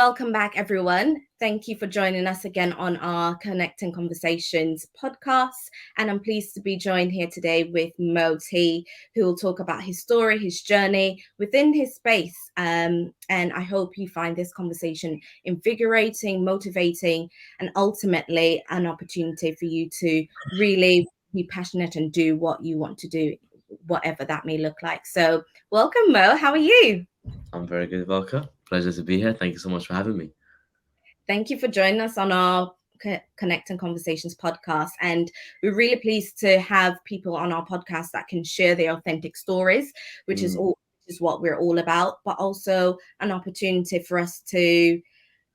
welcome back, everyone. Thank you for joining us again on our Connecting Conversations podcast. And I'm pleased to be joined here today with Mo T, who will talk about his story, his journey within his space. And I hope you find this conversation invigorating, motivating, and ultimately an opportunity for you to really be passionate and do what you want to do, whatever that may look like. So, welcome, Mo. How are you? I'm very good, Velka. Pleasure to be here. Thank you so much for having me. Thank you for joining us on our Connect and Conversations podcast. And we're really pleased to have people on our podcast that can share their authentic stories, which is Mm, what we're all about, but also an opportunity for us to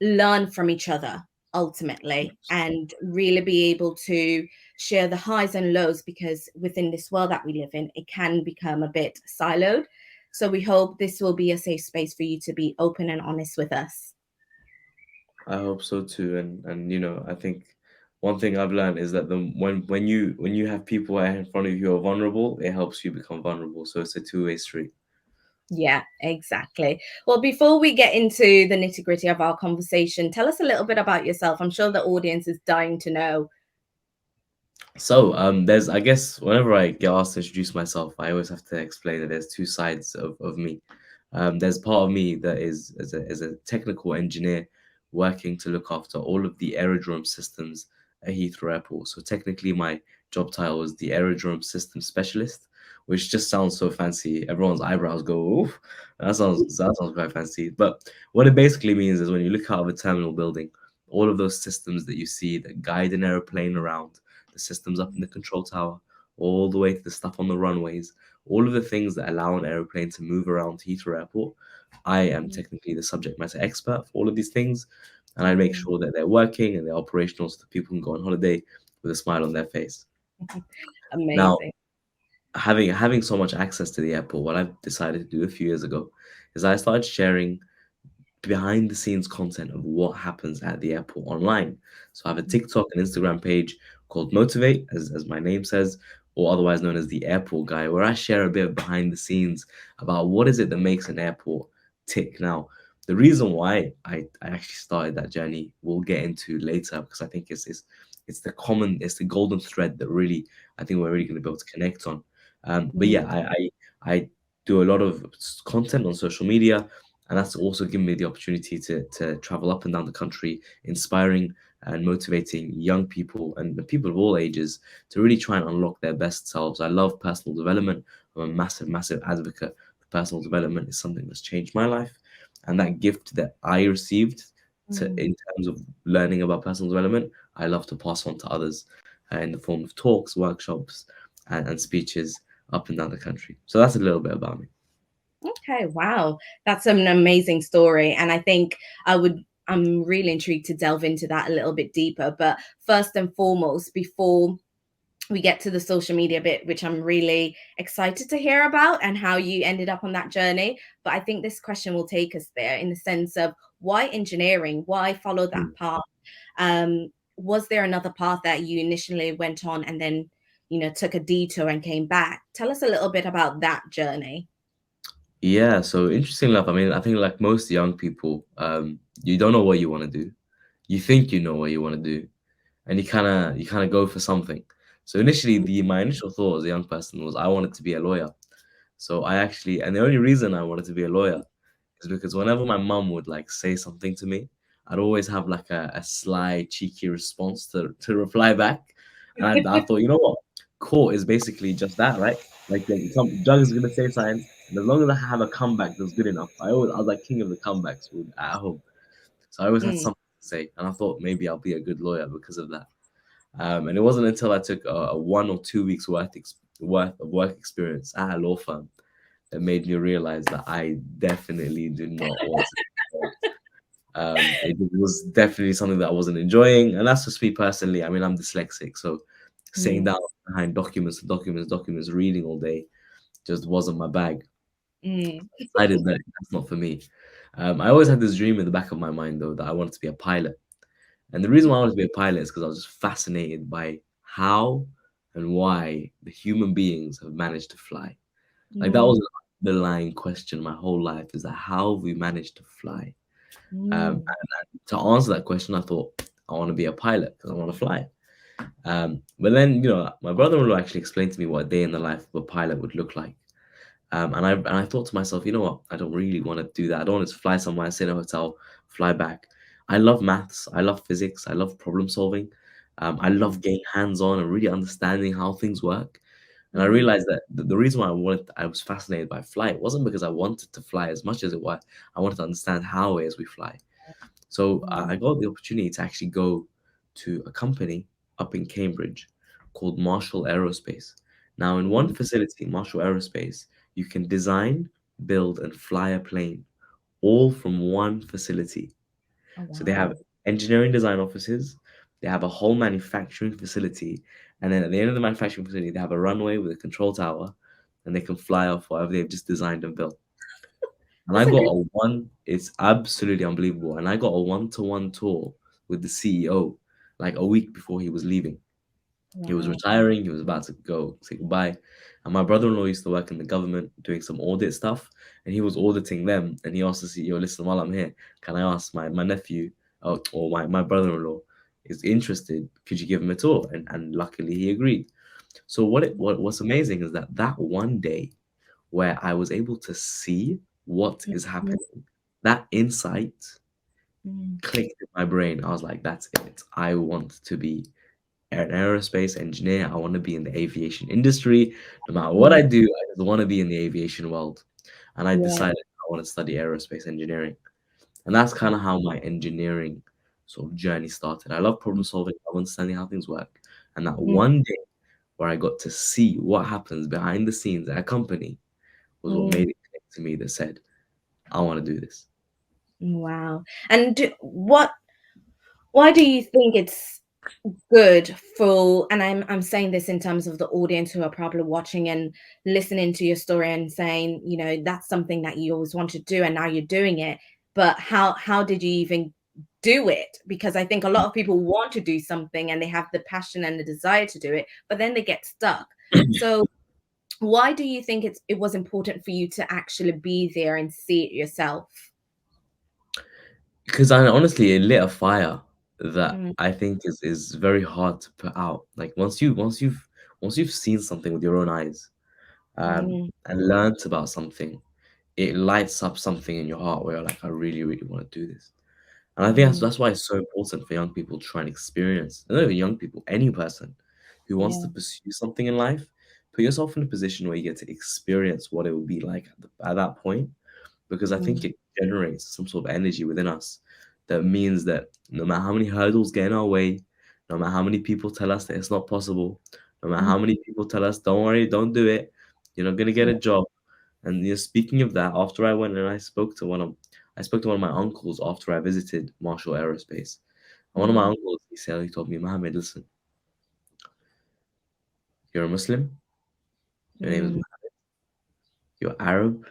learn from each other ultimately and really be able to share the highs and lows, because within this world that we live in, it can become a bit siloed. So we hope this will be a safe space for you to be open and honest with us. I hope so too. And I think one thing I've learned is that when you have people in front of you who are vulnerable, it helps you become vulnerable. So it's a two-way street. Yeah, exactly. Well, before we get into the nitty gritty of our conversation, tell us a little bit about yourself. I'm sure the audience is dying to know. So, there's I guess whenever I get asked to introduce myself, I always have to explain that there's two sides of me. There's part of me that is as a technical engineer working to look after all of the aerodrome systems at Heathrow Airport. So technically, my job title is the aerodrome system specialist, which just sounds so fancy. Everyone's eyebrows go, "Oof, that sounds quite fancy." But what it basically means is when you look out of a terminal building, all of those systems that you see that guide an airplane around, the systems up in the control tower, all the way to the stuff on the runways, all of the things that allow an aeroplane to move around Heathrow Airport. I am technically the subject matter expert for all of these things, and I make Mm, sure that they're working and they're operational so that people can go on holiday with a smile on their face. Now, amazing. having so much access to the airport, what I've decided to do a few years ago is I started sharing behind the scenes content of what happens at the airport online. So I have a TikTok and Instagram page called Motivate, as my name says, or otherwise known as the Airport Guy, where I share a bit of behind the scenes about what is it that makes an airport tick. Now, the reason why I actually started that journey we'll get into later, because I think it's the golden thread that really I think we're really going to be able to connect on. But yeah, Mm, I do a lot of content on social media, and that's also given me the opportunity to travel up and down the country, inspiring and motivating young people and people of all ages to really try and unlock their best selves. I love personal development. I'm a massive advocate for personal development. It's something that's changed my life, and that gift that I received mm. in terms of learning about personal development, I love to pass on to others in the form of talks, workshops, and speeches up and down the country. So that's a little bit about me. Okay, wow. That's an amazing story. And I think I'm really intrigued to delve into that a little bit deeper. But first and foremost, before we get to the social media bit, which I'm really excited to hear about and how you ended up on that journey. But I think this question will take us there in the sense of why engineering? Why follow that Mm. path? Was there another path that you initially went on and then, took a detour and came back? Tell us a little bit about that journey. Yeah, so interesting enough, I mean, I think like most young people, you don't know what you want to do. You think you know what you want to do, and you kind of go for something. So initially, the my initial thought as a young person was I wanted to be a lawyer. So and the only reason I wanted to be a lawyer is because whenever my mum would like say something to me, I'd always have like a sly, cheeky response to reply back. And I thought, you know what? Court is basically just that, right? Like some judge is gonna say something, and as long as I have a comeback that's good enough, I was like king of the comebacks at home. So I always had Mm, something to say, and I thought maybe I'll be a good lawyer because of that. And it wasn't until I took a 1 or 2 weeks worth of work experience at a law firm that made me realize that I definitely do not want to. It was definitely something that I wasn't enjoying, and that's just me personally. I mean, I'm dyslexic, so sitting mm, down behind documents, reading all day just wasn't my bag. mm. I decided that that's not for me. I always had this dream in the back of my mind, though, that I wanted to be a pilot. And the reason why I wanted to be a pilot is because I was just fascinated by how and why the human beings have managed to fly. Like that was Mm, an underlying question my whole life is that how have we managed to fly? Mm. And to answer that question, I thought I want to be a pilot because I want to fly. But then, my brother-in-law actually explained to me what a day in the life of a pilot would look like. And I thought to myself, you know what? I don't really want to do that. I don't want to fly somewhere, sit in a hotel, fly back. I love maths. I love physics. I love problem solving. I Mm. love getting hands-on and really understanding how things work. And I Mm. realized that the reason why I was fascinated by flight wasn't because I wanted to fly as much as it was. I wanted to understand how it is we fly. So Mm. I got the opportunity to actually go to a company up in Cambridge called Marshall Aerospace. Now, in one Mm. facility, Marshall Aerospace, you can design, build, and fly a plane all from one facility. Oh, So they have wow. engineering design offices, they have a whole manufacturing facility, and then at the end of the manufacturing facility, they have a runway with a control tower, and they can fly off whatever they've just designed and built. And I That's a got good. a one, it's absolutely unbelievable. And I got a one-to-one tour with the CEO like a week before he was leaving. He was Wow. retiring, he was about to go say goodbye. And my brother-in-law used to work in the government doing some audit stuff, and he was auditing them. And he asked the CEO, listen, while I'm here, can I ask my nephew or my brother-in-law is interested, could you give him a tour? And luckily he agreed. So what's amazing is that one day where I was able to see what is Mm. happening. That insight Mm. clicked in my brain. I was like, that's it. I want to be an aerospace engineer. I want to be in the aviation industry. No matter what Mm. I do, I just want to be in the aviation world. And I Yeah. decided I want to study aerospace engineering. And that's kind of how my engineering sort of journey started. I love problem solving, I love understanding how things work. And that Mm. one day where I got to see what happens behind the scenes at a company was what Mm. made it click to me that said, I want to do this. Wow. And why do you think it's good for, and I'm saying this in terms of the audience who are probably watching and listening to your story and saying, that's something that you always want to do and now you're doing it, but how did you even do it? Because I think a lot of people want to do something and they have the passion and the desire to do it, but then they get stuck. So why do you think it was important for you to actually be there and see it yourself? Because I honestly it lit a fire that Mm. I think is very hard to put out. Like once you've seen something with your own eyes, Mm. and learned about something, it lights up something in your heart where you're like, I really, really want to do this. And I think that's Mm. that's why it's so important for young people to try and experience, not even young people, any person who wants to Yeah. pursue something in life, put yourself in a position where you get to experience what it would be like at that point, because I think Mm. it generates some sort of energy within us that means that no matter how many hurdles get in our way, no matter how many people tell us that it's not possible, no matter Mm. how many people tell us, don't worry, don't do it, you're not gonna get a job. And speaking of that, after I went and I spoke to one of my uncles after I visited Marshall Aerospace. And one of my Mm. uncles, he told me, Mohammed, listen, you're a Muslim, your name is Mm. Mohammed, you're Arab,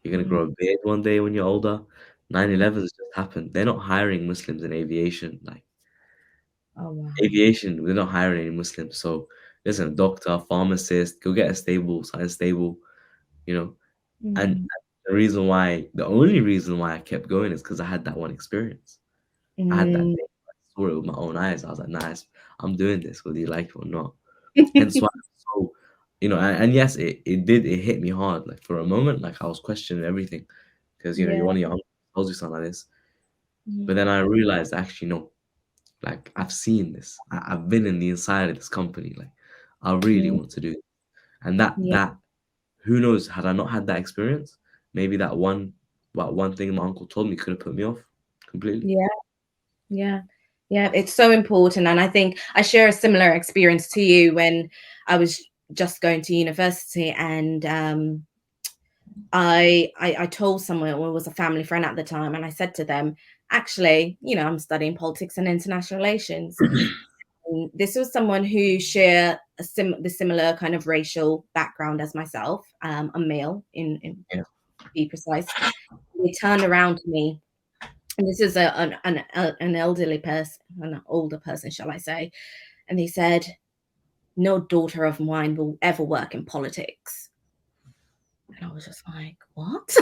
you're gonna Mm. grow a beard one day when you're older. Mm. 9/11 has just happened. They're not hiring Muslims in aviation. Like Oh, wow. aviation, they're not hiring any Muslims. So listen, a doctor, pharmacist, go get a stable, something stable, you know. And Mm. the only reason why I kept going is because I had that one experience. I had that Mm. day. I saw it with my own eyes. I was like, nice, I'm doing this, whether you like it or not. Hence why I'm so, and yes, it hit me hard. Like for a moment, like I was questioning everything because Yeah. you're one of your uncles tells you something like this. But Mm. then I realized actually no, like I've seen this. I've been in the inside of this company. Like I really Mm. want to do it. And Yeah. that who knows, had I not had that experience, maybe that one thing my uncle told me could have put me off completely. Yeah. Yeah. Yeah. It's so important. And I think I share a similar experience to you when I was just going to university, and I told someone, well, it was a family friend at the time, and I said to them, actually, I'm studying politics and international relations. And this was someone who shared the similar kind of racial background as myself, a male in Yeah. to be precise. They turned around to me, and this is an elderly person, an older person, shall I say, and they said, "No daughter of mine will ever work in politics." And I was just like, "What?"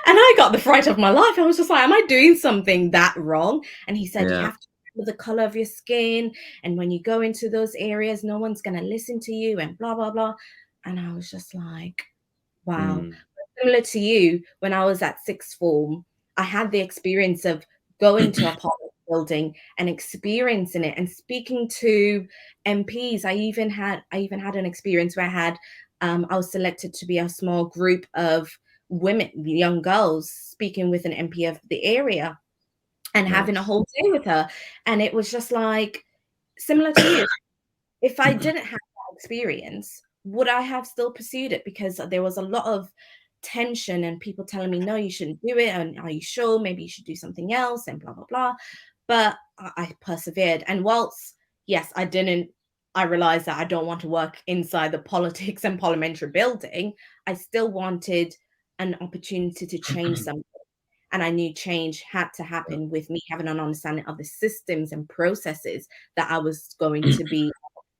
And I got the fright of my life. I was just like, am I doing something that wrong? And he said, you Yeah. have to remember the color of your skin. And when you go into those areas, no one's going to listen to you and blah, blah, blah. And I was just like, wow. Mm. Similar to you, when I was at sixth form, I had the experience of going to a apartment building and experiencing it and speaking to MPs. I even had an experience where I was selected to be a small group of women, young girls, speaking with an MP of the area and having a Nice. whole day with her. And it was just like similar to you. If I didn't have that experience, would I have still pursued it? Because there was a lot of tension and people telling me, no, you shouldn't do it. And are you sure? Maybe you should do something else and blah, blah, blah. But I persevered. And whilst, yes, I realized that I don't want to work inside the politics and parliamentary building, I still wanted an opportunity to change something. And I knew change had to happen with me having an understanding of the systems and processes that I was going to be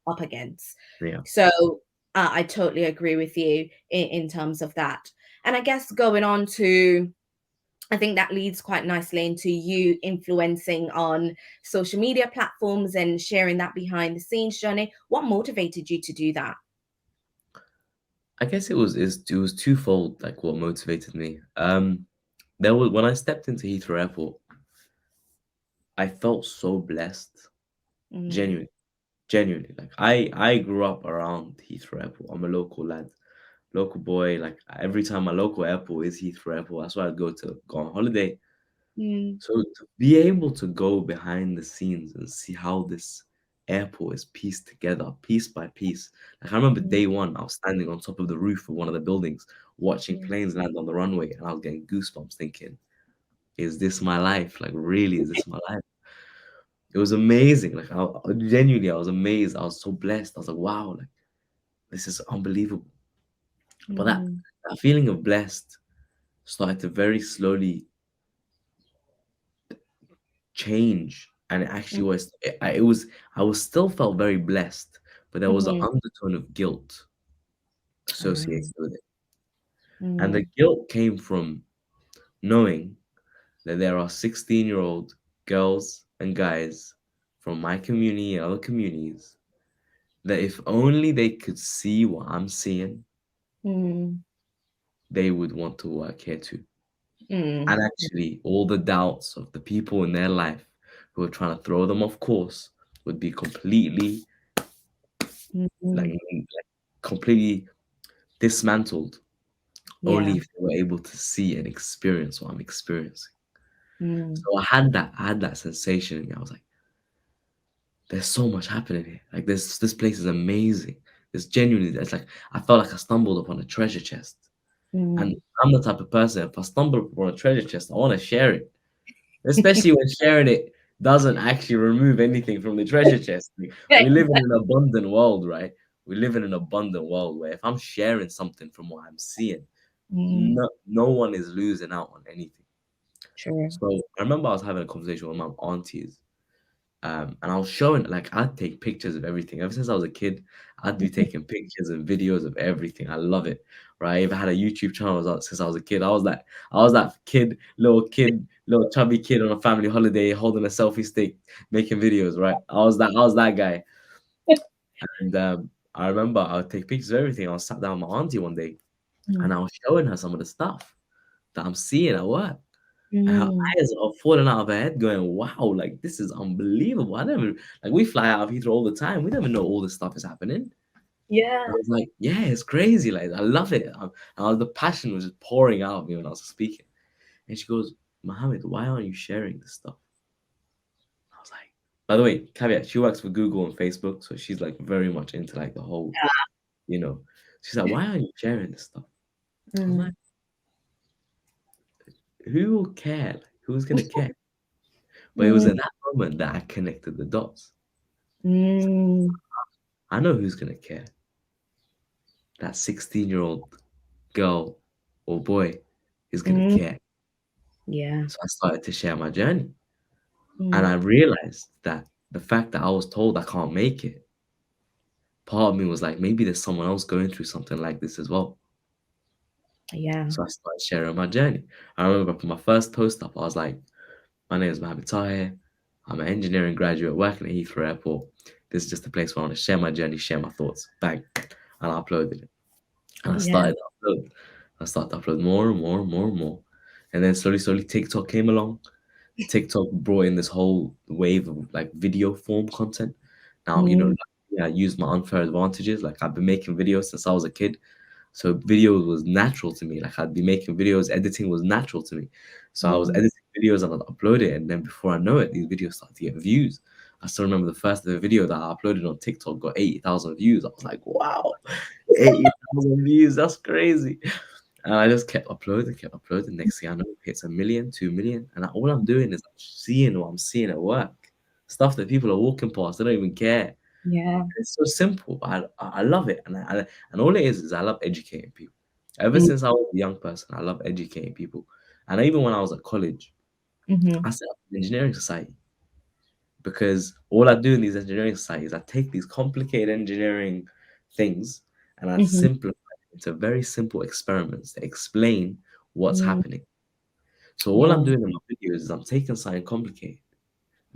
up against. Yeah. So I totally agree with you in terms of that. And I guess going on to, I think that leads quite nicely into you influencing on social media platforms and sharing that behind the scenes journey. What motivated you to do that? I guess it was twofold, like what motivated me. There was when I stepped into Heathrow Airport, I felt so blessed. Mm, Genuinely. Genuinely. Like I grew up around Heathrow Airport. I'm a local lad, local boy. Like every time my local airport is Heathrow Airport, that's where I go on holiday. mm, So to be able to go behind the scenes and see how this airport is pieced together, piece by piece. Like I remember mm, day one, I was standing on top of the roof of one of the buildings, watching mm, planes land on the runway, and I was getting goosebumps, thinking, "Is this my life? Like really, is this my life?" It was amazing. Like genuinely, I was amazed. I was so blessed. I was like, "Wow, like this is unbelievable." But mm, that feeling of blessed started to very slowly change, and it actually mm, was it was I was still felt very blessed, but there was an mhm, undertone of guilt mm, associated with it. And the mm, guilt came from knowing that there are 16-year-old girls and guys from my community and other communities that if only they could see what I'm seeing, mm, they would want to work here too. mm, And actually, all the doubts of the people in their life who are trying to throw them off course would be like, mm, like completely dismantled only yeah. if they were able to see and experience what I'm experiencing. Mm, So I had that sensation in me. I was like, there's so much happening here. Like this place is amazing. It's genuinely it's like I felt like I stumbled upon a treasure chest. And mm. I'm the type of person, if I stumble upon a treasure chest, I want to share it. Especially when sharing it doesn't actually remove anything from the treasure chest. Like, we live in an abundant world, right? We live in an abundant world where if I'm sharing something from what I'm seeing, Mm, no one is losing out on anything. true. So I remember I was having a conversation with my aunties, and I was showing like I'd take pictures of everything. Ever since I was a kid, I'd be taking pictures and videos of everything. I love it. Right? I even had a YouTube channel since I was a kid. I was that kid, little chubby kid on a family holiday holding a selfie stick, making videos, right? I was that guy. And I remember I would take pictures of everything. I was sat down with my auntie one day and Mm, I was showing her some of the stuff that I'm seeing at work. And her mm, eyes are falling out of her head, going, "Wow, like this is unbelievable! I never like we fly out of Heathrow all the time. We never know all this stuff is happening." yeah. I was like, "Yeah, it's crazy! Like I love it." The passion was just pouring out of me when I was speaking. And she goes, "Mohammed, why aren't you sharing this stuff?" I was like, by the way, caveat: she works for Google and Facebook, so she's like very much into like the whole, you know. She's like, "Why aren't you sharing this stuff?" I'm like, Mm, "Who will care? Like, who's gonna care?" But it was mm, in that moment that I connected the dots. mm, I know who's gonna care. That 16-year-old girl or boy is gonna mm, care. yeah. So I started to share my journey. And I Mm, realized that the fact that I was told I can't make it, part of me was like, maybe there's someone else going through something like this as well. Yeah. So I started sharing my journey. I remember for my first post up, I was like, my name is Mohammed Tahir. I'm an engineering graduate working at Heathrow Airport. This is just a place where I want to share my journey, share my thoughts. Bang. And I uploaded it. And I Yeah. started to upload. I started to upload more and more and more and more. And then slowly, slowly, TikTok came along. TikTok brought in this whole wave of like video form content. Now, Mm, I used my unfair advantages. Like I've been making videos since I was a kid. So video was natural to me. Like I'd be making videos, editing was natural to me. So I was mm, editing videos and I'd upload it, and then before I know it, these videos started to get views. I still remember the first video that I uploaded on TikTok got 80,000 views. I was like, wow, 80,000 views, that's crazy. And I just kept uploading, kept uploading. Next thing I know, it hits a million, 2 million. And all I'm doing is I'm seeing what I'm seeing at work. Stuff that people are walking past, they don't even care. yeah. It's so simple, but I love it, and all it is I love educating people. Ever Mm, since I was a young person, I love educating people, and even when I was at college, mhm, I set up an engineering society because all I do in these engineering societies, I take these complicated engineering things and I mhm, simplify it into very simple experiments that explain what's mm, happening. So all I'm wow. doing in my videos is I'm taking something complicated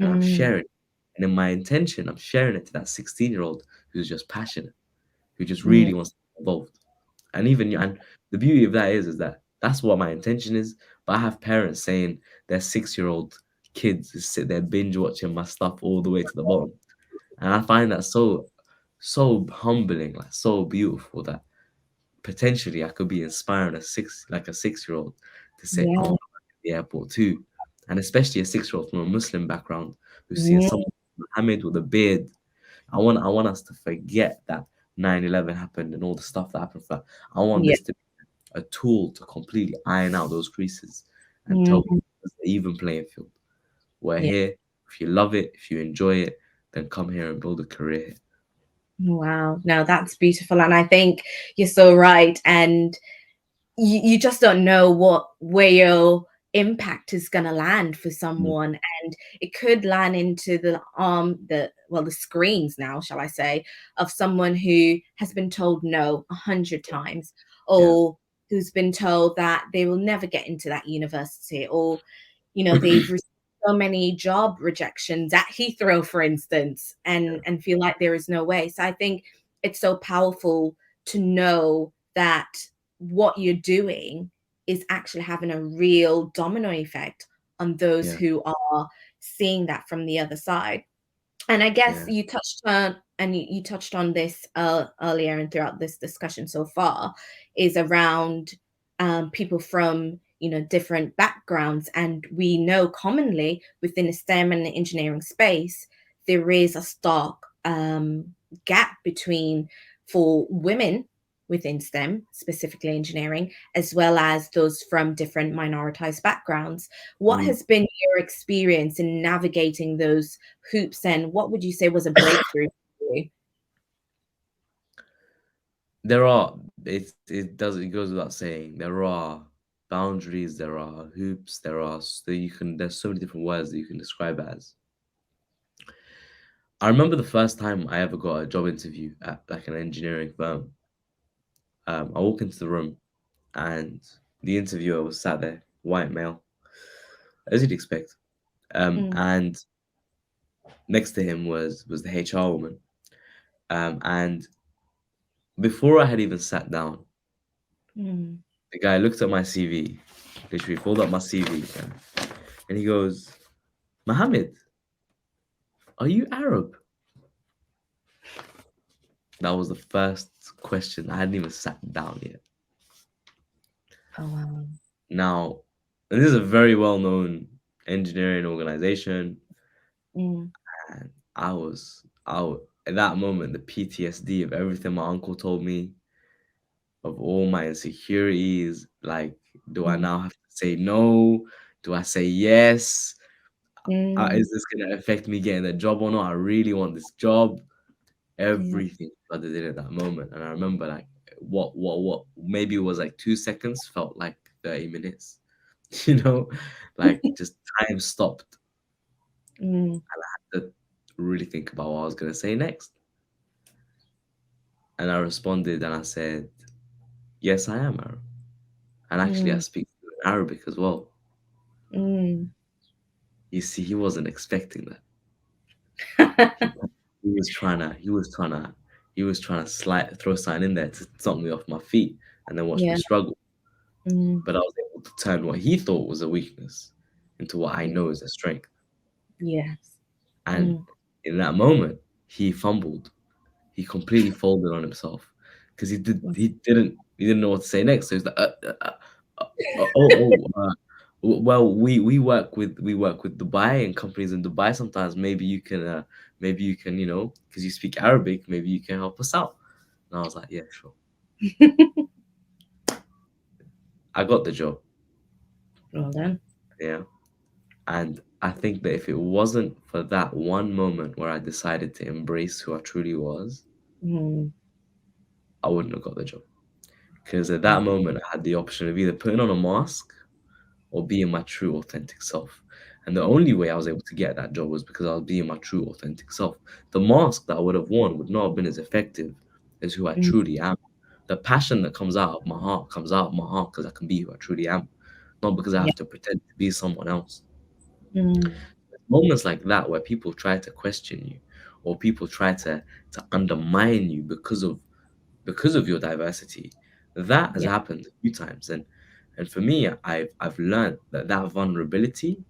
and I'm Mm, sharing it. And in my intention, I'm sharing it to that 16-year-old who's just passionate, who just mm, really wants to get involved. And the beauty of that is that that's what my intention is. But I have parents saying their 6-year-old kids is sit there binge watching my stuff all the way to the bottom, and I find that so humbling, like so beautiful that potentially I could be inspiring a 6-year-old to say I yeah. want to work at the airport too, and especially a 6-year-old from a Muslim background who's seeing Mm, someone Muhammad with a beard. I want us to forget that 9/11 happened and all the stuff that happened. I want yeah. this to be a tool to completely iron out those creases and tell Mm, people it's an even playing field. We're yeah. here. If you love it, if you enjoy it, then come here and build a career here. Wow. No, that's beautiful. And I think you're so right. And you just don't know where your impact is going to land for Mm. someone, and it could land into the screens now, shall I say, of someone who has been told no 100 times, Yeah, or who's been told that they will never get into that university, or they've received so many job rejections at Heathrow, for instance, yeah, and feel like there is no way. So I think it's so powerful to know that what you're doing is actually having a real domino effect on those yeah, who are seeing that from the other side. And I guess yeah, you touched on this earlier and throughout this discussion so far, is around people from different backgrounds, and we know commonly within the STEM and the engineering space there is a stark gap between for women within STEM, specifically engineering, as well as those from different minoritized backgrounds. What mm. has been your experience in navigating those hoops, and what would you say was a breakthrough for you? There are it goes without saying there are boundaries, there are hoops, there's so many different words that you can describe it as. I remember the first time I ever got a job interview at like an engineering firm. I walk into the room and the interviewer was sat there, white male, as you'd expect. Mm, And next to him was the HR woman. And before I had even sat down, mm, the guy looked at my CV, literally pulled up my CV, and he goes, Mohammed, are you Arab? That was the first question. I hadn't even sat down yet. oh wow. Now, and this is a very well-known engineering organization, Mm, and at that moment, the PTSD of everything my uncle told me, of all my insecurities, like, do I mm, now have to say no? Do I say yes? mm, Is this gonna affect me getting the job or not? I really want this job. yeah. Everything flooded in at that moment, and I remember like what maybe it was like 2 seconds felt like 30 minutes. You know, like just time stopped Mm, to really think about what I was gonna say next. And I responded and I said, "Yes, I am Arab." and actually I Mm. speak Arabic as well. Mm. You see, he wasn't expecting that. He, he was trying to slide throw something in there to knock me off my feet and then watch me Yeah. struggle. Mm. But I was able to turn what he thought was a weakness into what I Yeah. know is a strength. Yes. And Mm. in that moment, he fumbled. He completely folded on himself because he didn't know what to say next. So he's like, well, we work with Dubai and companies in Dubai. Sometimes maybe you can, because you speak Arabic, maybe you can help us out. And I was like, yeah, sure. I got the job, Well done. yeah. And I think that if it wasn't for that one moment where I decided to embrace who I truly was, Mm. I wouldn't have got the job. Because at that Mm. moment, I had the option of either putting on a mask or being my true authentic self. And the only way I was able to get that job was because I was being my true authentic self. The mask that I would have worn would not have been as effective as who I Mm. truly am. The passion that comes out of my heart comes out of my heart because I can be who I truly am, not because I Yeah. have to pretend to be someone else. Mm. Moments like that where people try to question you or people try to undermine you because of your diversity, that has Yeah. happened a few times. And for me, I've learned that vulnerability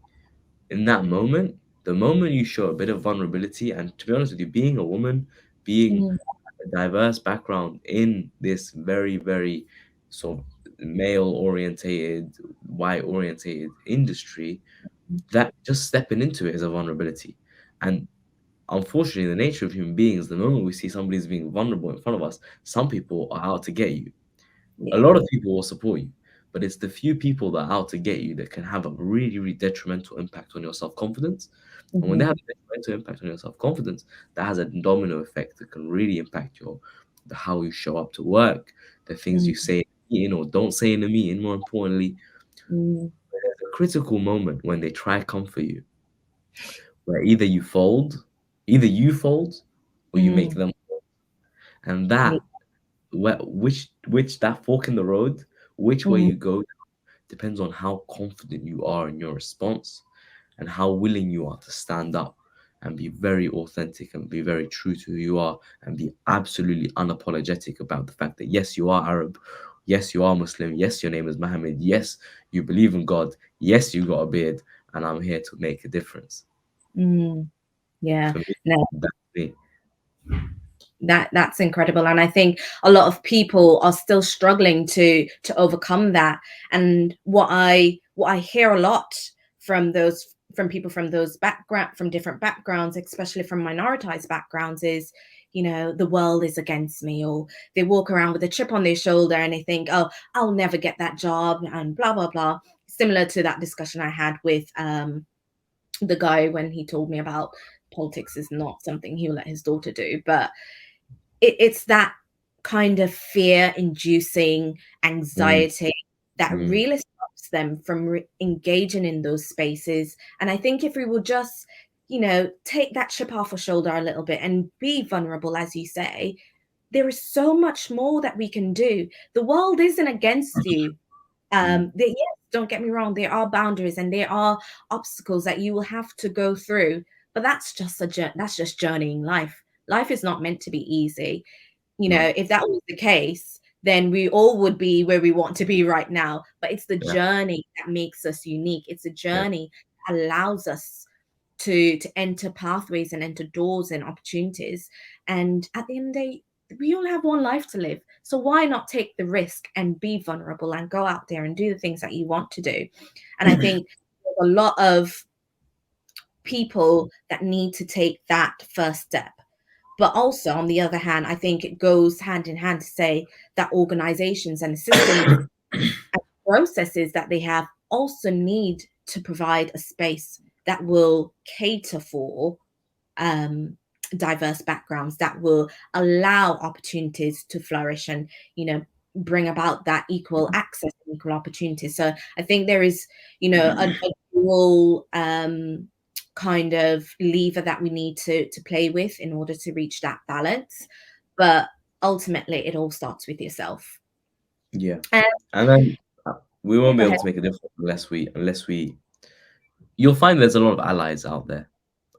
in that moment, the moment you show a bit of vulnerability, and to be honest with you, being a woman, being Mm. a diverse background in this very, very sort of male orientated, white orientated industry, that just stepping into it is a vulnerability. And unfortunately, the nature of human beings, the moment we see somebody's being vulnerable in front of us, some people are out to get you. A Yeah. lot of people will support you, but it's the few people that are out to get you that can have a really, really detrimental impact on your self confidence. And when they have Mm-hmm. a detrimental impact on your self confidence, that has a domino effect that can really impact how you show up to work, the things Mm. you say in a meeting or don't say in a meeting. More importantly, Mm. there's a critical moment when they try comfort you, where either you fold, or you make Mm. them, and Yeah. which that fork in the road, which way Mm. you go depends on how confident you are in your response and how willing you are to stand up and be very authentic and be very true to who you are and be absolutely unapologetic about the fact that yes, you are Arab, yes, you are Muslim, yes, your name is Muhammad, yes, you believe in God, yes, you got a beard, and I'm here to make a difference. Mm. Yeah. For me, No, that's me. that's incredible, and I think a lot of people are still struggling to overcome that. And what I hear a lot from those from people from those background from different backgrounds, especially from minoritized backgrounds, is, the world is against me, or they walk around with a chip on their shoulder and they think, oh, I'll never get that job, and blah blah blah. Similar to that discussion I had with the guy when he told me about politics is not something he'll let his daughter do. But it's that kind of fear inducing Mm, anxiety that mm, really stops them from engaging in those spaces. And I think if we will just, take that chip off our shoulder a little bit and be vulnerable, as you say, there is so much more that we can do. The world isn't against you. mm, Yes, don't get me wrong, there are boundaries and there are obstacles that you will have to go through, but that's just journeying life. Life is not meant to be easy. no, If that was the case, then we all would be where we want to be right now. But it's the yeah, journey that makes us unique. It's a yeah, journey that allows us to enter pathways and enter doors and opportunities. And at the end of the day, we only have one life to live. So why not take the risk and be vulnerable and go out there and do the things that you want to do? And I think there's a lot of people that need to take that first step. But also, on the other hand, I think it goes hand in hand to say that organizations and systems and processes that they have also need to provide a space that will cater for um, diverse backgrounds, that will allow opportunities to flourish and, bring about that equal access and equal opportunities. So I think there is, a dual kind of lever that we need to play with in order to reach that balance. But ultimately, it all starts with yourself. yeah. And And then we Yeah, won't be go able ahead. to make a difference unless we. You'll find there's a lot of allies out there,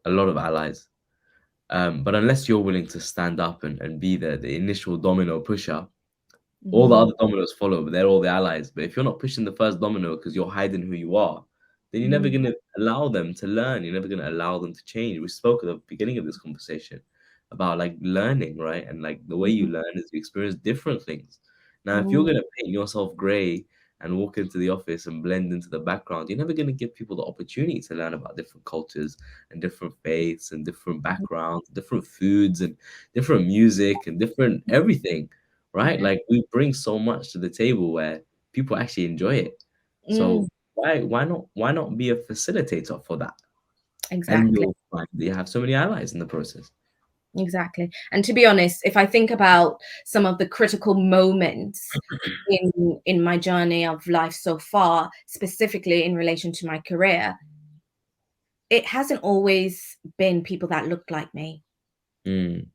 a lot of allies. But unless you're willing to stand up and be the initial domino pusher, all the Mm-hmm. other dominoes follow, but they're all the allies. But if you're not pushing the first domino because you're hiding who you are, then you're never Mm-hmm. going to allow them to learn. You're never going to allow them to change. We spoke at the beginning of this conversation about like learning, right? And like the way you learn is you experience different things. Now, if you're Mm-hmm. going to paint yourself gray and walk into the office and blend into the background, you're never going to give people the opportunity to learn about different cultures and different faiths and different backgrounds, different foods and different music and different everything, right? Yeah. Like we bring so much to the table where people actually enjoy it. Mm, So why not be a facilitator for that? And exactly. you'll find that you have so many allies in the process. Exactly. And to be honest, if I think about some of the critical moments in my journey of life so far, specifically in relation to my career, it hasn't always been people that looked like me. Mm,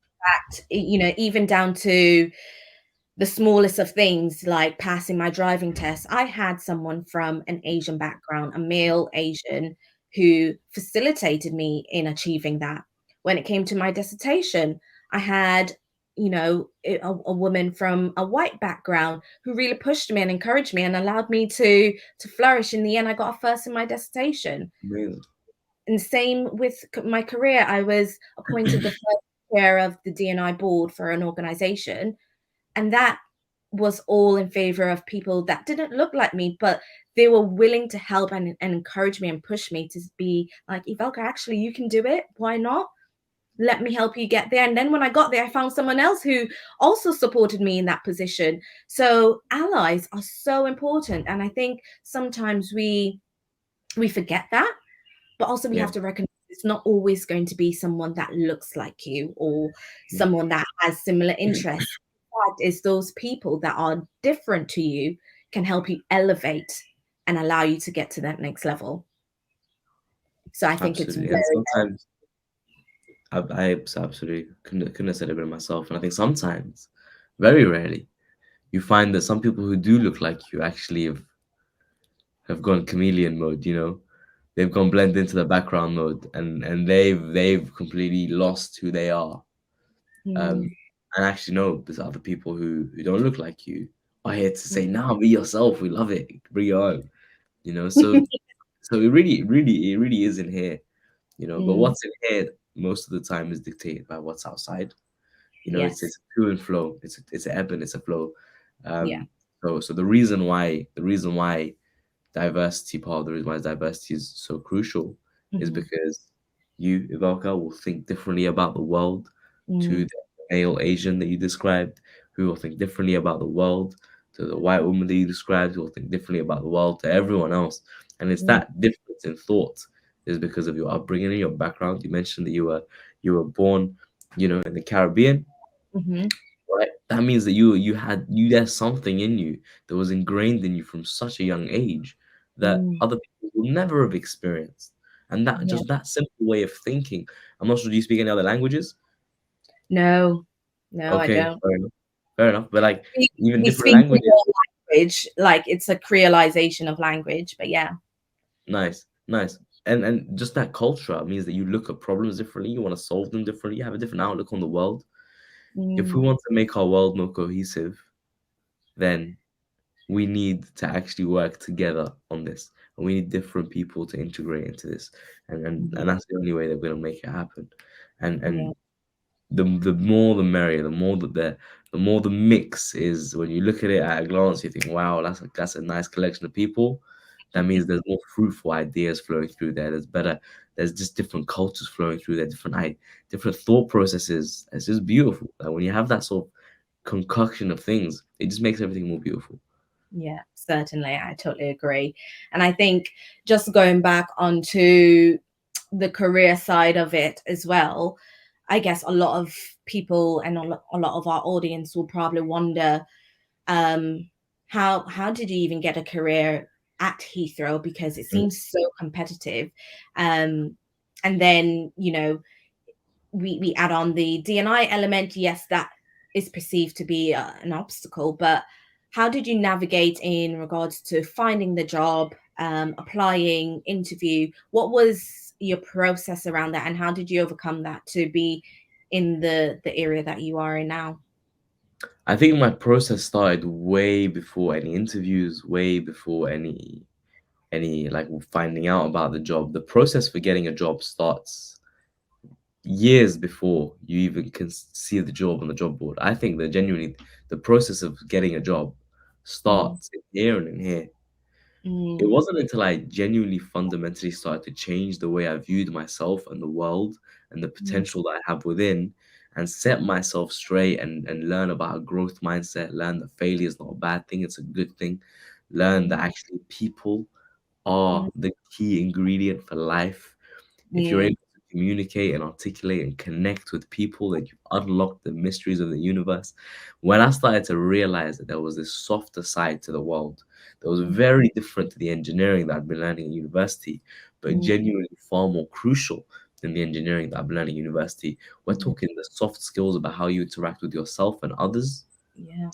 Even down to the smallest of things like passing my driving test, I had someone from an Asian background, a male Asian, who facilitated me in achieving that. When it came to my dissertation, I had, a woman from a white background who really pushed me and encouraged me and allowed me to flourish. In the end, I got a first in my dissertation. amazing. And same with my career. I was appointed the first chair of the D&I board for an organization, and that was all in favor of people that didn't look like me, but they were willing to help and encourage me and push me to be like, Ivelka, actually, you can do it. Why not? Let me help you get there. And then when I got there, I found someone else who also supported me in that position. So allies are so important. And I think sometimes we forget that, but also we Yeah, have to recognize it's not always going to be someone that looks like you or yeah, someone that has similar interests. Fact is those people that are different to you can help you elevate and allow you to get to that next level. So I think it's absolutely. And very, sometimes I absolutely couldn't have said it better myself. And I think sometimes, very rarely, you find that some people who do look like you actually have gone chameleon mode, you know? They've gone blend into the background mode and they've completely lost who they are. Um, mm, and actually, no, there's other people who don't look like you are here to say, "No, be yourself. We love it. Bring it on." You know, so it really is in here. You know, but mm, what's in here most of the time is dictated by what's outside. You know, it's yes, a to and flow. It's an ebb and it's a flow. yeah, So the reason why diversity, part of the reason why diversity is so crucial is hmm, because you, Ivalka, will think differently about the world to mm, the male Asian that you described, who will think differently about the world to the white woman that you described, who will think differently about the world to everyone else. And it's mm, that difference in thought is because of your upbringing and your background. You mentioned that you were born, in the Caribbean, hmm, right? That means that you there's something in you that was ingrained in you from such a young age that mm, other people will never have experienced. And that yeah. just that simple way of thinking. I'm not sure, do you speak any other languages? No, no, I Okay, don't. fair enough. Fair enough. But like even We different speak in languages, your language, like it's a creolization of language, but yeah. nice, nice. And just that culture means that you look at problems differently, you want to solve them differently, you have a different outlook on the world. If we Mm, want to make our world more cohesive, then we need to actually work together on this, and we need different people to integrate into this, and mhm, that's the only way that we're gonna make it happen. And yeah. and the more the merrier, the more the mix is. When you look at it at a glance, you think, wow, that's a nice collection of people. That means there's more fruitful ideas flowing through there. There's just different cultures flowing through there, different thought processes. It's just beautiful. Like when you have that sort of concoction of things, it just makes everything more beautiful. Yeah, certainly. I totally agree. And I think just going back onto the career side of it as well, I guess a lot of people and a lot of our audience will probably wonder, um, how did you even get a career at Heathrow? Because it Mm, seems so competitive. Um, and then, we add on the D&I element. Yes, that is perceived to be an obstacle, but How did you navigate in regards to finding the job, applying, interview? What was your process around that, and how did you overcome that to be in the area that you are in now? I think my process started way before any interviews, way before any like finding out about the job. The process for getting a job starts years before you even can see the job on the job board. I think that genuinely the process of getting a job Mm, starts in here and in here. It mm, wasn't until I genuinely fundamentally started to change the way I viewed myself and the world and the mm, potential that I have within and set myself straight and learn about a growth mindset, learn that failure is not a bad thing, it's a good thing. Learn that mm, actually people are mm, the key ingredient for life. If you're mm, able to communicate and articulate and connect with people, then you've unlocked the mysteries of the universe. When I started to realize that there was this softer side to the world that was mm, very different to the engineering that I'd been learning at university, but mm, genuinely far more crucial than the engineering that I've been learning at university. We're mm. talking the soft skills about how you interact with yourself and others. Yeah.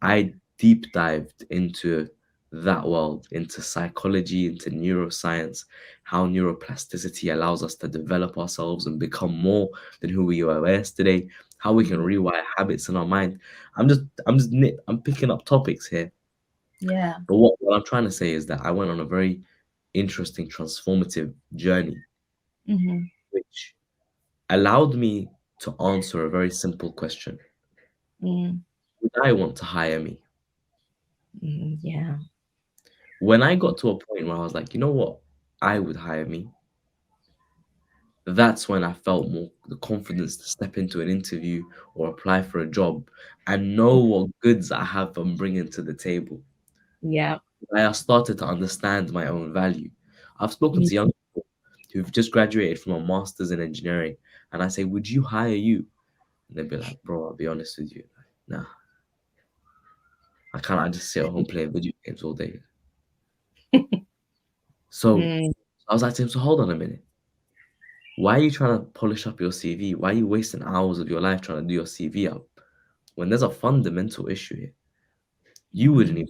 I deep dived into that world, into psychology, into neuroscience, how neuroplasticity allows us to develop ourselves and become more than who we were yesterday, how we can Mhm. rewire habits in our mind. I'm picking up topics here. Yeah. But what I'm trying to say is that I went on a very interesting, transformative journey, Mhm. which allowed me to answer a very simple question. Mm, Would I want to hire me? yeah. When I got to a point where I was like, you know what, I would hire me, that's when I felt more the confidence to step into an interview or apply for a job and know what goods I have I'm bringing to the table. Yeah. I started to understand my own value. I've spoken Mm, to young people who've just graduated from a master's in engineering, and I say, would you hire you? And they'd be like, bro, I'll be honest with you. Nah, I can't. I just sit at home playing video games all day. So mm, I was like to him, so hold on a minute. Why are you trying to polish up your CV? Why are you wasting hours of your life trying to do your CV up when there's a fundamental issue here? You wouldn't mm, even.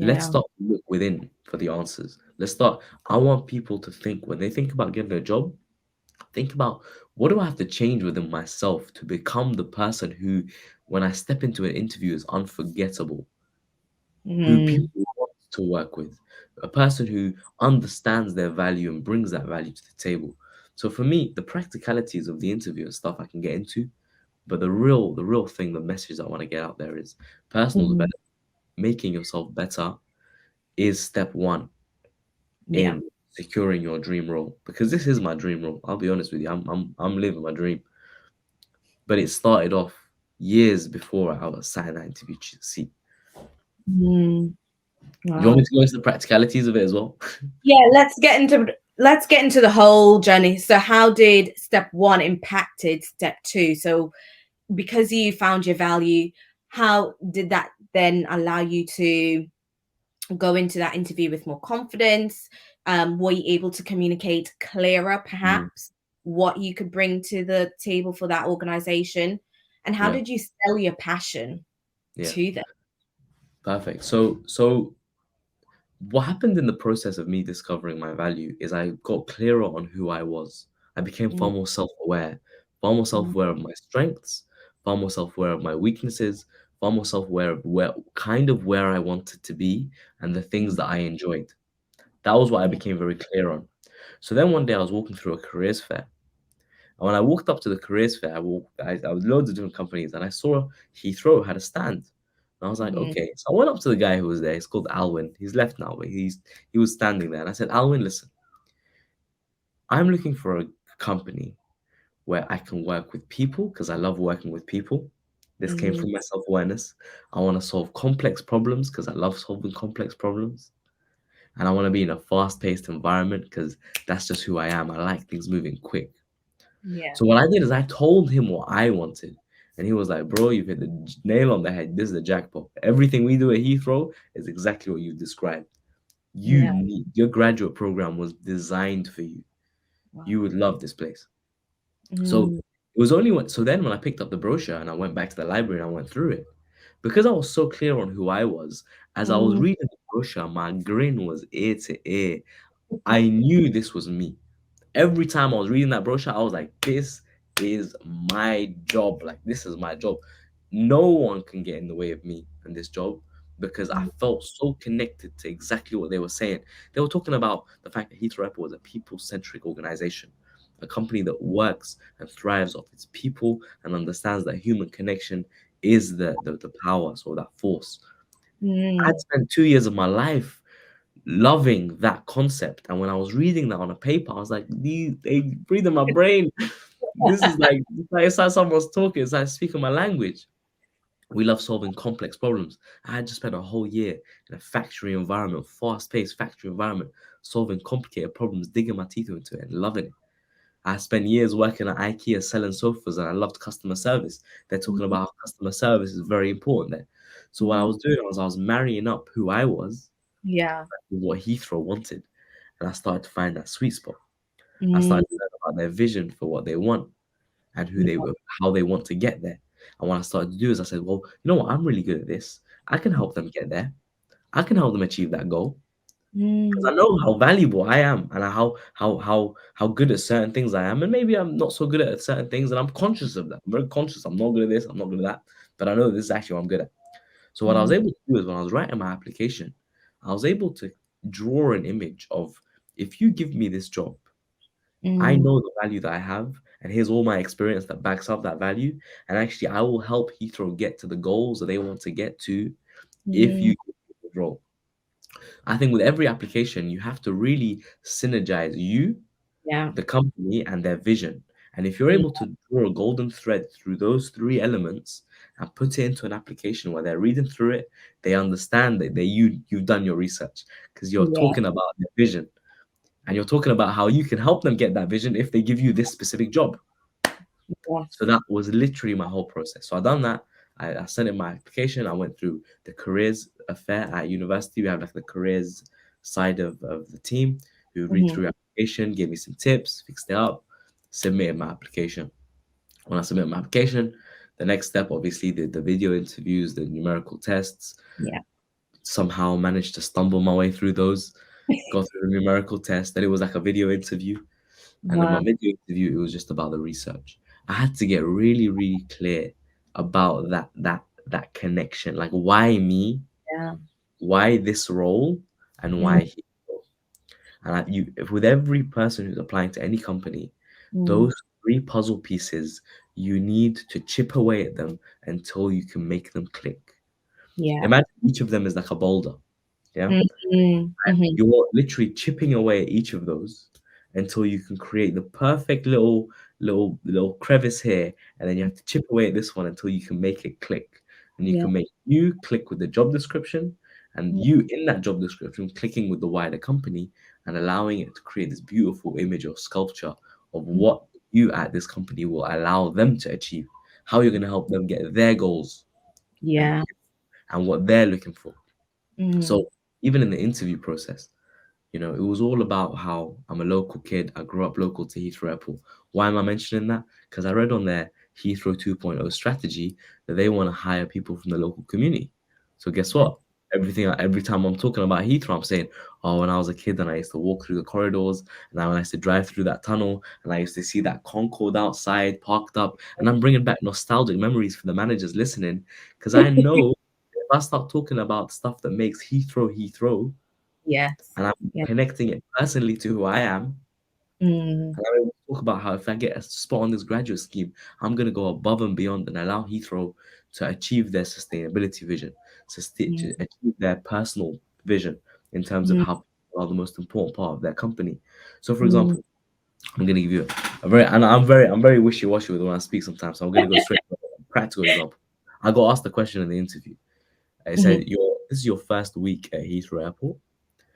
Let's yeah. start to look within for the answers. Let's start. I want people to think when they think about getting a job, think about what do I have to change within myself to become the person who, when I step into an interview, is unforgettable, who Mm, people want to work with, a person who understands their value and brings that value to the table. So for me, the practicalities of the interview and stuff I can get into, but the real thing, the message I want to get out there is personal mhm. development, making yourself better is step one Yeah. in securing your dream role. Because this is my dream role. I'll be honest with you, I'm living my dream. But it started off years before I was sat in that interview seat. Mm, You want me wow. to go into the practicalities of it as well? Yeah, let's get into the whole journey. So how did step 1 impacted step 2? So because you found your value, how did that then allow you to go into that interview with more confidence? Were you able to communicate clearer, Mm, perhaps, what you could bring to the table for that organization? And how yeah, did you sell your passion yeah, to them? perfect. So what happened in the process of me discovering my value is I got clearer on who I was. I became Mm, far more mm, self-aware of my strengths, far more self-aware of my weaknesses, far more self-aware of where I wanted to be and the things mm, that I enjoyed. That was what I yeah, became very clear on. So then one day I was walking through a careers fair. And when I walked up to the careers fair, I was loads of different companies and I saw Heathrow had a stand. And I was like, mhm, okay. So I went up to the guy who was there. He's called Alwyn. He's left now, but he was standing there. And I said, Alwyn, listen, I'm looking for a company where I can work with people because I love working with people. This came mhm, from my self-awareness. I want to solve complex problems because I love solving complex problems. And I want to be in a fast-paced environment because that's just who I am. I like things moving quick. yeah, So what I did is I told him what I wanted. And he was like, bro, you've hit the nail on the head. This is the jackpot. Everything we do at Heathrow is exactly what you described. yeah. Your graduate program was designed for you. You Wow. would love this place. So Mm, it was only when, so then when I picked up the brochure and I went back to the library and I went through it, Because I was so clear on who I was, as I was Mm, reading the brochure, my grin was ear to ear. I knew this was me. Every time I was reading that brochure, I was like, this is my job. Like, this is my job. No one can get in the way of me and this job because I mm, felt so connected to exactly what they were saying. They were talking about the fact that Heathrow Airport was a people centric organization, a company that works and thrives off its people and understands that human connection is the power, so that force. I'd mm. spent 2 years of my life loving that concept. And when I was reading that on a paper, I was like, these they breathe in my brain. This is like it's like someone's talking, it's like speaking my language. We love solving complex problems. I had just spent a whole year in a factory environment, fast-paced factory environment, solving complicated problems, digging my teeth into it and loving it. I spent years working at IKEA selling sofas and I loved customer service. They're talking Mm, about how customer service is very important there. So what I mm. was doing was I was marrying up who I was Yeah. with what Heathrow wanted. And I started to find that sweet spot. I Mm, started to learn about their vision for what they want and who yeah. how they want to get there. And what I started to do is I said, well, you know what? I'm really good at this. I can help them get there. I can help them achieve that goal because Mm, I know how valuable I am and how good at certain things I am. And maybe I'm not so good at certain things, and I'm conscious of that. I'm very conscious. I'm not good at this. I'm not good at that. But I know this is actually what I'm good at. So what I was mm, able to do is when I was writing my application, I was able to draw an image of if you give me this job, I mm, know the value that I have, and here's all my experience that backs up that value. And actually, I will help Heathrow get to the goals that they want to get to if mm. you give me the role. I think with every application, you have to really synergize you, Yeah. the company, and their vision. And if you're Mm, able to draw a golden thread through those three elements and put it into an application where they're reading through it, they understand that you've done your research because you're yeah. talking about their vision and you're talking about how you can help them get that vision if they give you this specific job. So Yes. that was literally my whole process. So I done that. I sent in my application. I went through the careers affair at university. We have like the careers side of the team who read Mhm. through your application, gave me some tips, fixed it up, submitted my application. When I submit my application, the next step, obviously, the video interviews, the numerical tests. Yeah. Somehow managed to stumble my way through those, go through the numerical test. Then it was like a video interview. And in my Wow. video interview, it was just about the research. I had to get really, really clear about that connection. Like why me, Yeah. why this role, and Mm, why he. And with every person who's applying to any company, mm. those three puzzle pieces, you need to chip away at them until you can make them click. Yeah. Imagine each of them is like a boulder. Yeah. Mm, mm, mhm. You're literally chipping away at each of those until you can create the perfect little crevice here, and then you have to chip away at this one until you can make it click. And you Yeah. can make you click with the job description, and Mm, you in that job description clicking with the wider company and allowing it to create this beautiful image or sculpture of mm. what you at this company will allow them to achieve, how you're going to help them get their goals and Yeah. and what they're looking for. Mm. So even in the interview process, it was all about how I'm a local kid. I grew up local to Heathrow Airport. Why am I mentioning that? Because I read on their Heathrow 2.0 strategy that they want to hire people from the local community. So guess what? Every time I'm talking about Heathrow, I'm saying, oh, when I was a kid and I used to walk through the corridors and I used to drive through that tunnel and I used to see that Concorde outside parked up, and I'm bringing back nostalgic memories for the managers listening because I know if I start talking about stuff that makes Heathrow Heathrow, Yes. and I'm Yeah. connecting it personally to who I am. Mm. And I always talk about how if I get a spot on this graduate scheme, I'm going to go above and beyond and allow Heathrow to achieve their sustainability vision, to Mm. achieve their personal vision in terms of Mm. how people are the most important part of their company. So, for Mm. example, I'm going to give you and I'm very wishy-washy with when I speak sometimes. So I'm going to go straight to a practical example. I got asked a question in the interview. It Mhm. said, this is your first week at Heathrow Airport.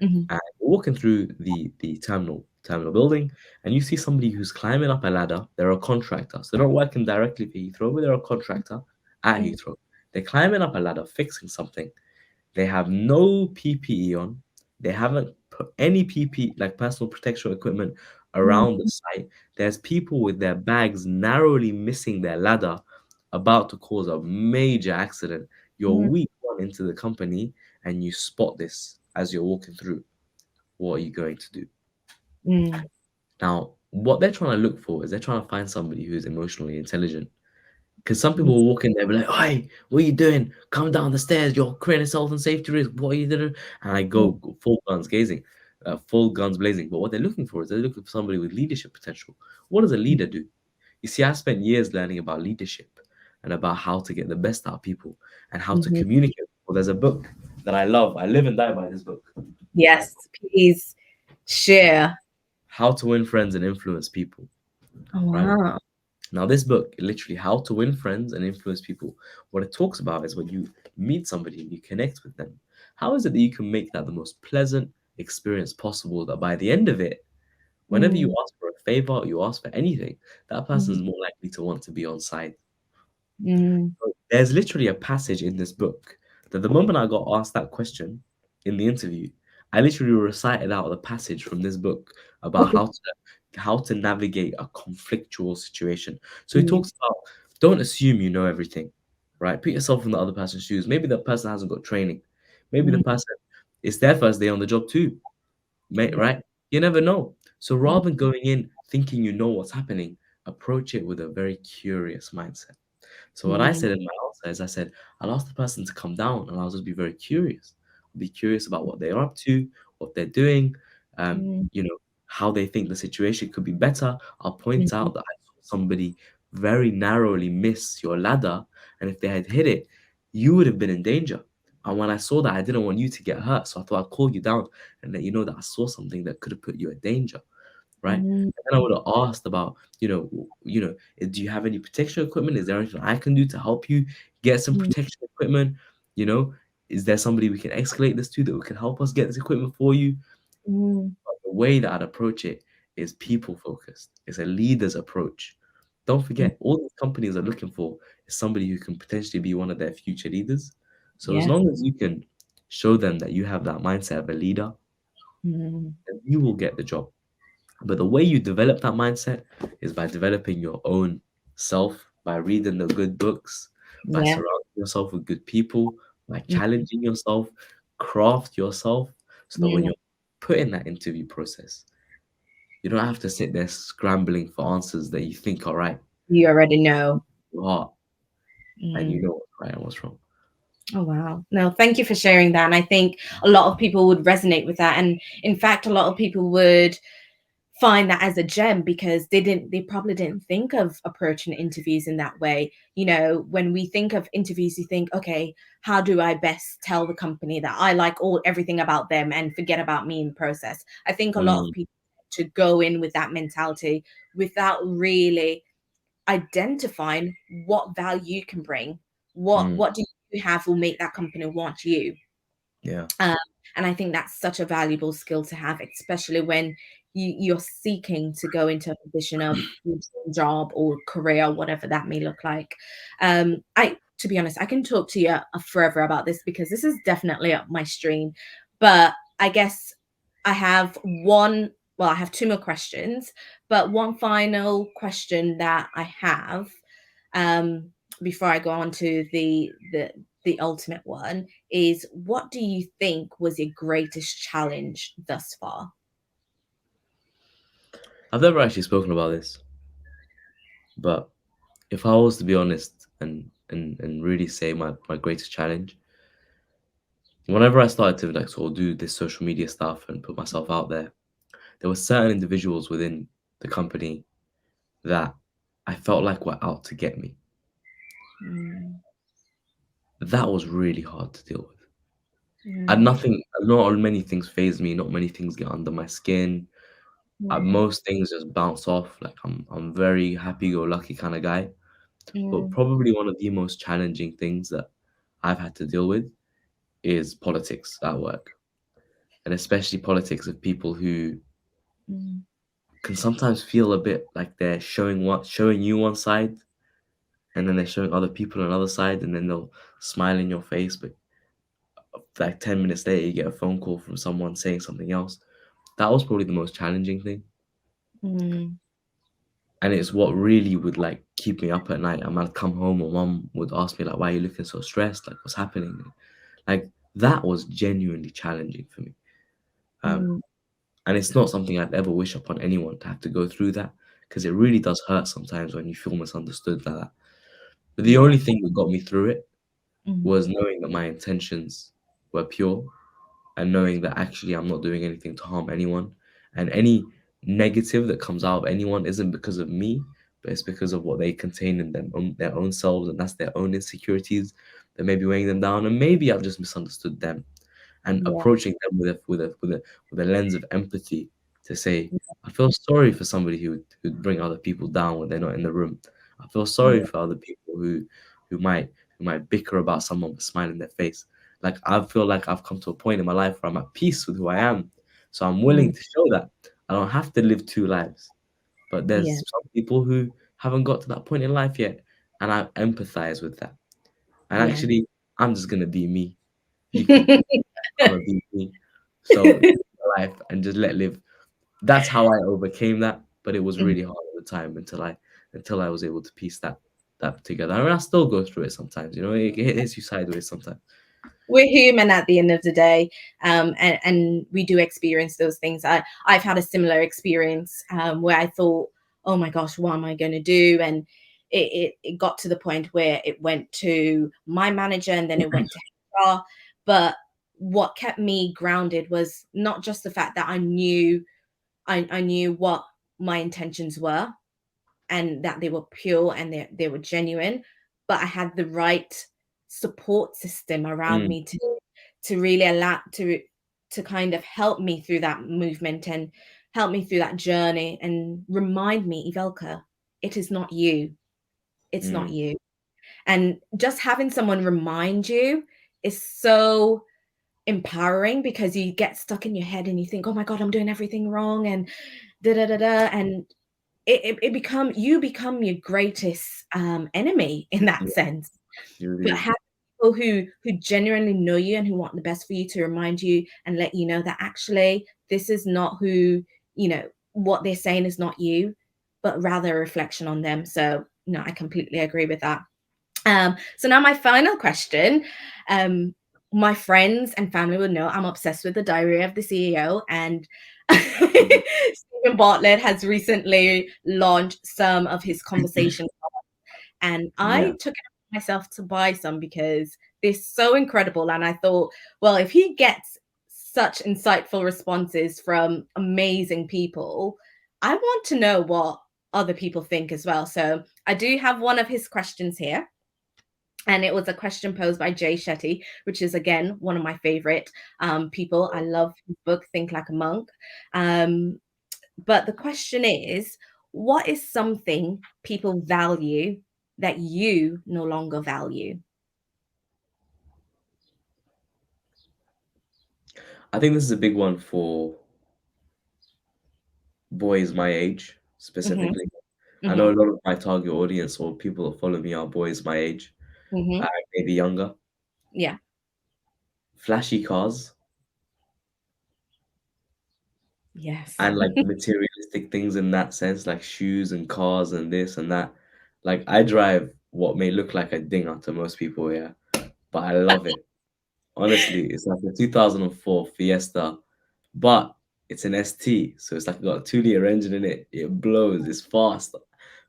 Mhm. And you're walking through the terminal building, and you see somebody who's climbing up a ladder. They're a contractor, so they're not working directly for Heathrow, but they're a contractor at Mm. Heathrow. They're climbing up a ladder, fixing something. They have no PPE on. They haven't put any PPE, like personal protection equipment, Mm. around the site. There's people with their bags narrowly missing their ladder about to cause a major accident. You're Mm, week one into the company and you spot this as you're walking through. What are you going to do? mm, Now, what they're trying to look for is they're trying to find somebody who's emotionally intelligent. Because some mm, people will walk in there and be like, "Hey, what are you doing? Come down the stairs. You're creating health and safety risk. What are you doing?" And I mm, go full guns gazing, full guns blazing. But what they're looking for is they're looking for somebody with leadership potential. What does a leader do? You see, I spent years learning about leadership and about how to get the best out of people and how to mhm. communicate. Well, there's a book that I love. I live and die by this book. Yes, please share. How to Win Friends and Influence People. Oh, Right. wow. Now, this book, literally, How to Win Friends and Influence People, what it talks about is when you meet somebody and you connect with them, how is it that you can make that the most pleasant experience possible? That by the end of it, whenever you Mm, ask for a favor or you ask for anything, that person mm, is more likely to want to be on side. mm, There's literally a passage in this book that the moment I got asked that question in the interview, I literally recited out the passage from this book about how to navigate a conflictual situation. So he mm, talks about don't assume you know everything, right? Put yourself in the other person's shoes. Maybe the person hasn't got training. Maybe the mm, person it's their first day on the job too, mate, yeah. right? You never know. So Mm, rather than going in thinking you know what's happening, approach it with a very curious mindset. So what I mm, said in my answer is I said, I'll ask the person to come down and I'll just be very curious. I'll be curious about what they're up to, what they're doing, mm, how they think the situation could be better. I'll point mm, out that I saw somebody very narrowly miss your ladder, and if they had hit it, you would have been in danger. And when I saw that, I didn't want you to get hurt. So I thought I'd call you down and let you know that I saw something that could have put you in danger, right? mm, And then I would have asked about, do you have any protection equipment? Is there anything I can do to help you get some mm, protection equipment? You know, is there somebody we can escalate this to that can help us get this equipment for you? mm, But the way that I'd approach it is people focused. It's a leader's approach. Don't mm. forget, all these companies are looking for is somebody who can potentially be one of their future leaders. So as Yeah. long as you can show them that you have that mindset of a leader, Mm, then you will get the job. But the way you develop that mindset is by developing your own self, by reading the good books, by yeah. surrounding yourself with good people, by Mm, challenging yourself, craft yourself so that when mm. you're put in that interview process, you don't have to sit there scrambling for answers that you think are right. You already know. You are, and you Mm. know what's right and what's wrong. Oh, wow. No, thank you for sharing that. And I think a lot of people would resonate with that. And in fact, a lot of people would find that as a gem because they probably didn't think of approaching interviews in that way. When we think of interviews, you think, okay, how do I best tell the company that I like everything about them and forget about me in the process? I think a lot of Mm, people to go in with that mentality without really identifying what value you can bring. what mm, what do you have will make that company want you. yeah. um, and I think that's such a valuable skill to have, especially when you're seeking to go into a position of your dream job or career, whatever that may look like. To be honest, I can talk to you forever about this because this is definitely up my stream. But I guess I have one. Well, I have two more questions, but one final question that I have um, before I go on to the ultimate one is, what do you think was your greatest challenge thus far? I've never actually spoken about this, but if I was to be honest and really say my greatest challenge, whenever I started to like sort of do this social media stuff and put myself out there were certain individuals within the company that I felt like were out to get me. Mm, That was really hard to deal with. And mm, nothing, not many things phase me, not many things get under my skin. mm, Most things just bounce off. Like I'm very happy-go-lucky kind of guy. But mm, probably one of the most challenging things that I've had to deal with is politics at work, and especially politics of people who mm, can sometimes feel a bit like they're showing you one side, and then they're showing other people another side, and then they'll smile in your face, but like 10 minutes later, you get a phone call from someone saying something else. That was probably the most challenging thing. mm, And it's what really would like keep me up at night. And I'd come home, my mom would ask me like, "Why are you looking so stressed? Like, what's happening?" Like that was genuinely challenging for me. Um, Mm, and it's not something I'd ever wish upon anyone to have to go through that, because it really does hurt sometimes when you feel misunderstood like that. But the yeah. only thing that got me through it Mm, was knowing that my intentions were pure, and knowing that actually I'm not doing anything to harm anyone, and any negative that comes out of anyone isn't because of me, but it's because of what they contain in their own selves, and that's their own insecurities that may be weighing them down, and maybe I've just misunderstood them, and yeah. approaching them with a lens of empathy to say, I feel sorry for somebody who'd bring other people down when they're not in the room. I feel sorry Yeah. for other people who might who might bicker about someone with a smile in their face. Like I feel like I've come to a point in my life where I'm at peace with who I am. So I'm Mm, willing to show that. I don't have to live two lives. But yeah. there's some people who haven't got to that point in life yet. And I empathize with that. And Yeah. actually, I'm just gonna be me. You can I'm a BP. So live my life and just let live. That's how I overcame that. But it was really hard at the time until I was able to piece that together. I mean, I still go through it sometimes. You know, it hits you sideways sometimes. We're human at the end of the day, and we do experience those things. I've had a similar experience where I thought, oh my gosh, what am I going to do? And it got to the point where it went to my manager and then it went to HR. But what kept me grounded was not just the fact that I knew what my intentions were, and that they were pure and they were genuine, but I had the right support system around Mm, me to really allow to kind of help me through that movement and help me through that journey and remind me, Ivelka, it is not you. It's not mm, you. And just having someone remind you is so empowering, because you get stuck in your head and you think, oh my God, I'm doing everything wrong, and da da da da. And it become you become your greatest enemy in that yeah, sense. you really But do. have people who genuinely know you and who want the best for you to remind you and let you know that actually this is not who, what they're saying is not you, but rather a reflection on them. So no, I completely agree with that. So now my final question. Um, my friends and family would know I'm obsessed with the Diary of the CEO, and Mhm. Steven Bartlett has recently launched some of his conversation, and I Yeah. took it upon myself to buy some because they're so incredible. And I thought, well, if he gets such insightful responses from amazing people, I want to know what other people think as well. So I do have one of his questions here, and it was a question posed by Jay Shetty, which is again one of my favorite people. I love his book Think Like a Monk. Um, but the question is, what is something people value that you no longer value? I think this is a big one for boys my age Hmm. specifically. I know Hmm. a lot of my target audience or people that follow me are boys my age, Hmm. maybe younger. Yeah. Flashy cars Yes. and like materialistic things in that sense, like shoes and cars and this and that. Like I drive what may look like a dinger to most people, yeah, but I love it. Honestly, it's like a 2004 Fiesta, but it's an ST, so it's like got a 2-liter engine in it. It blows, it's fast.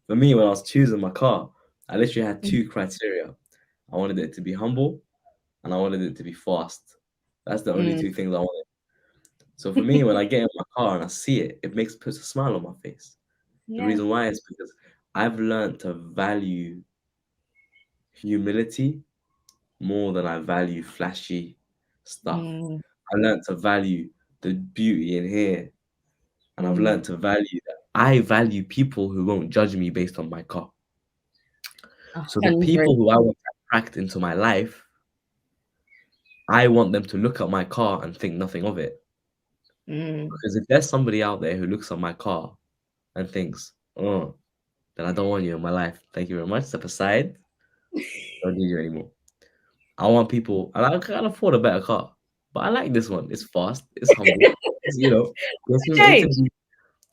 For me, when I was choosing my car, I literally had two criteria. I wanted it to be humble and I wanted it to be fast. That's the only Mm. two things I wanted. So for me, when I get in my car and I see it, puts a smile on my face. The Yeah. reason why is because I've learned to value humility more than I value flashy stuff. Mm. I learned to value the beauty in here, and I've Mm. learned to value that I value people who won't judge me based on my car. So the 100. people who I want to attract into my life, I want them to look at my car and think nothing of it. Mm. Because if there's somebody out there who looks at my car and thinks, oh, then I don't want you in my life. Thank you very much. Step aside. Don't need you anymore. I want people, and I can afford a better car, but I like this one. It's fast. It's humble. It's, you know, Change.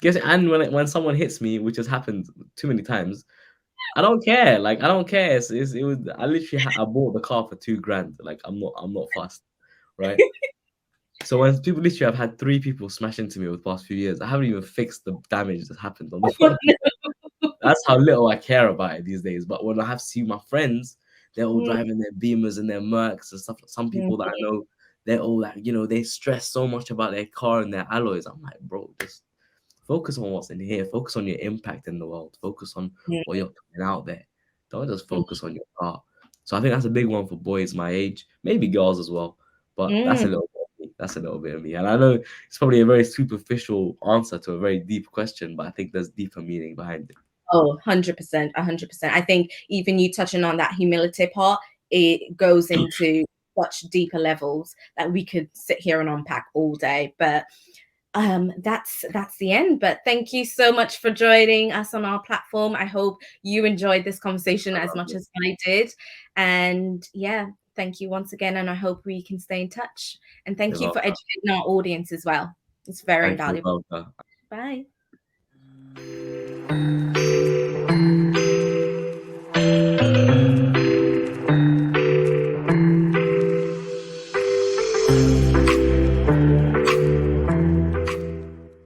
Guess and when someone hits me, which has happened too many times, I don't care. Like I don't care. It was I literally I bought the car for 2 grand. Like I'm not fast, right? So when people literally have had 3 people smash into me over the past few years, I haven't even fixed the damage that happened on the Oh, phone. no. That's how little I care about it these days. But when I have seen my friends, they're all Mm, driving their Beamers and their Mercs and stuff. Some mm, people that I know, they're all like, they stress so much about their car and their alloys. I'm like, bro, just focus on what's in here. Focus on your impact in the world. Focus on mm, what you're putting out there. Don't just mm, focus on your car. So I think that's a big one for boys my age, maybe girls as well. But that's mm. a little bit of me. That's a little bit of me. And I know it's probably a very superficial answer to a very deep question, but I think there's deeper meaning behind it. Oh, 100%, 100%. I think even you touching on that humility part, it goes into such deeper levels that we could sit here and unpack all day. But that's the end. But thank you so much for joining us on our platform. I hope you enjoyed this conversation as much as I did. And yeah, thank you once again. And I hope we can stay in touch. And thank you for educating our audience as well. It's very Thank you, invaluable. Velka. Bye.